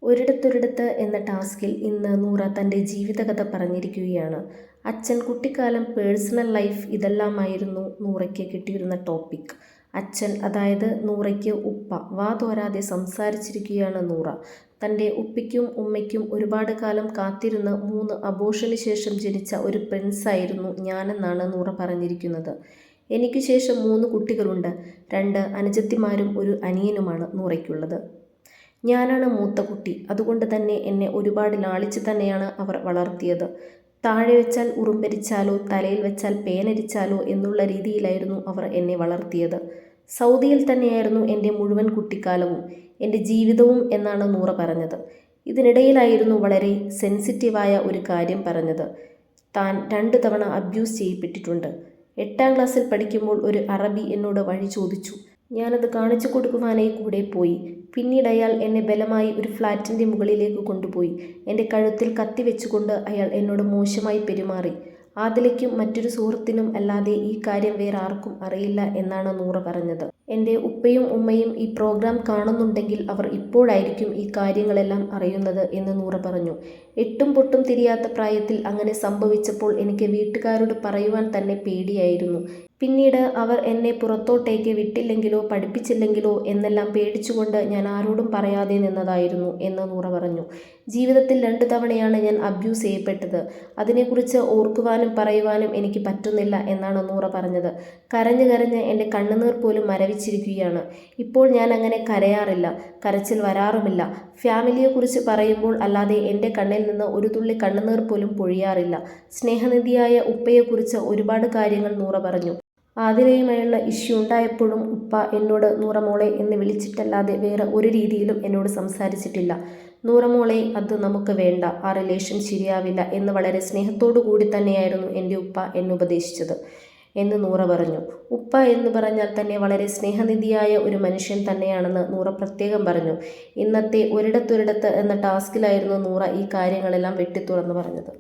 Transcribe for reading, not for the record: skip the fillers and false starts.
ഒരിടത്തൊരിടത്ത് എന്ന ടാസ്കിൽ ഇന്ന് നൂറ തൻ്റെ ജീവിതകഥ പറഞ്ഞിരിക്കുകയാണ്. അച്ഛൻ, കുട്ടിക്കാലം, പേഴ്സണൽ ലൈഫ് ഇതെല്ലാമായിരുന്നു നൂറയ്ക്ക് കിട്ടിയിരുന്ന ടോപ്പിക്. അച്ഛൻ, അതായത് നൂറയ്ക്ക് ഉപ്പ. വാ തോരാതെ സംസാരിച്ചിരിക്കുകയാണ് നൂറ. തൻ്റെ ഉപ്പയ്ക്കും ഉമ്മയ്ക്കും ഒരുപാട് കാലം കാത്തിരുന്ന 3 അബോർഷന് ശേഷം ജനിച്ച ഒരു പ്രിൻസായിരുന്നു ഞാനെന്നാണ് നൂറ പറഞ്ഞിരിക്കുന്നത്. എനിക്കു ശേഷം 3 കുട്ടികളുണ്ട്. 2 അനുജത്തിമാരും ഒരു അനിയനുമാണ് നൂറയ്ക്കുള്ളത്. ഞാനാണ് മൂത്ത കുട്ടി. അതുകൊണ്ട് തന്നെ എന്നെ ഒരുപാട് ലാളിച്ച് തന്നെയാണ് അവർ വളർത്തിയത്. താഴെ വെച്ചാൽ ഉറുമ്പരിച്ചാലോ തലയിൽ വെച്ചാൽ പേനരിച്ചാലോ എന്നുള്ള രീതിയിലായിരുന്നു അവർ എന്നെ വളർത്തിയത്. സൗദിയിൽ തന്നെയായിരുന്നു എൻ്റെ മുഴുവൻ കുട്ടിക്കാലവും എൻ്റെ ജീവിതവും എന്നാണ് നൂറ പറഞ്ഞത്. ഇതിനിടയിലായിരുന്നു വളരെ സെൻസിറ്റീവായ ഒരു കാര്യം പറഞ്ഞത്. താൻ 2 തവണ അബ്യൂസ് ചെയ്യപ്പെട്ടിട്ടുണ്ട്. 8ാം ക്ലാസ്സിൽ പഠിക്കുമ്പോൾ ഒരു അറബി എന്നോട് വഴി ചോദിച്ചു. ഞാനത് കാണിച്ചു കൊടുക്കുവാനായി കൂടെ പോയി. പിന്നീട് അയാൾ എന്നെ ബലമായി ഒരു ഫ്ലാറ്റിൻ്റെ മുകളിലേക്ക് കൊണ്ടുപോയി. എൻ്റെ കഴുത്തിൽ കത്തി വെച്ചുകൊണ്ട് അയാൾ എന്നോട് മോശമായി പെരുമാറി. ആദിലയ്ക്കും മറ്റൊരു സുഹൃത്തിനും അല്ലാതെ ഈ കാര്യം വേറെ ആർക്കും അറിയില്ല എന്നാണ് നൂറ പറഞ്ഞത്. എൻ്റെ ഉപ്പയും ഉമ്മയും ഈ പ്രോഗ്രാം കാണുന്നുണ്ടെങ്കിൽ അവർ ഇപ്പോഴായിരിക്കും ഈ കാര്യങ്ങളെല്ലാം അറിയുന്നത് എന്ന് നൂറ പറഞ്ഞു. എട്ടും പൊട്ടും തിരിയാത്ത പ്രായത്തിൽ അങ്ങനെ സംഭവിച്ചപ്പോൾ എനിക്ക് വീട്ടുകാരോട് പറയുവാൻ തന്നെ പേടിയായിരുന്നു. പിന്നീട് അവർ എന്നെ പുറത്തോട്ടേക്ക് വിട്ടില്ലെങ്കിലോ പഠിപ്പിച്ചില്ലെങ്കിലോ എന്നെല്ലാം പേടിച്ചുകൊണ്ട് ഞാൻ ആരോടും പറയാതെ നിന്നതായിരുന്നു എന്ന് നൂറ പറഞ്ഞു. ജീവിതത്തിൽ 2 തവണയാണ് ഞാൻ അബ്യൂസ് ചെയ്യപ്പെട്ടത്. അതിനെക്കുറിച്ച് ഓർക്കുവാനും പറയുവാനും എനിക്ക് പറ്റുന്നില്ല എന്നാണ് നൂറ പറഞ്ഞത്. കരഞ്ഞ് കരഞ്ഞ് എൻ്റെ കണ്ണുനീർ പോലും മരവിച്ചിരിക്കുകയാണ്. ഇപ്പോൾ ഞാൻ അങ്ങനെ കരയാറില്ല, കരച്ചിൽ വരാറുമില്ല. ഫാമിലിയെക്കുറിച്ച് പറയുമ്പോൾ അല്ലാതെ എൻ്റെ കണ്ണിൽ നിന്ന് ഒരു തുള്ളി കണ്ണുനീർ പോലും പൊഴിയാറില്ല. സ്നേഹനിധിയായ ഉപ്പയെക്കുറിച്ച് ഒരുപാട് കാര്യങ്ങൾ നൂറ പറഞ്ഞു. ആദിലയുമായുള്ള ഇഷ്യൂ ഉണ്ടായപ്പോഴും ഉപ്പ എന്നോട് നൂറ മോളെ എന്ന് വിളിച്ചിട്ടല്ലാതെ വേറെ ഒരു രീതിയിലും എന്നോട് സംസാരിച്ചിട്ടില്ല. നൂറ മോളെ, അത് നമുക്ക് വേണ്ട, ആ റിലേഷൻ ശരിയാവില്ല എന്ന് വളരെ സ്നേഹത്തോടു കൂടി തന്നെയായിരുന്നു എൻ്റെ ഉപ്പ എന്നെ ഉപദേശിച്ചത് എന്ന് നൂറ പറഞ്ഞു. ഉപ്പ എന്ന് പറഞ്ഞാൽ തന്നെ വളരെ സ്നേഹനിധിയായ ഒരു മനുഷ്യൻ തന്നെയാണെന്ന് നൂറ പ്രത്യേകം പറഞ്ഞു. ഇന്നത്തെ ഒരിടത്തൊരിടത്ത് എന്ന ടാസ്കിലായിരുന്നു നൂറ ഈ കാര്യങ്ങളെല്ലാം വെട്ടിത്തുറന്ന് പറഞ്ഞത്.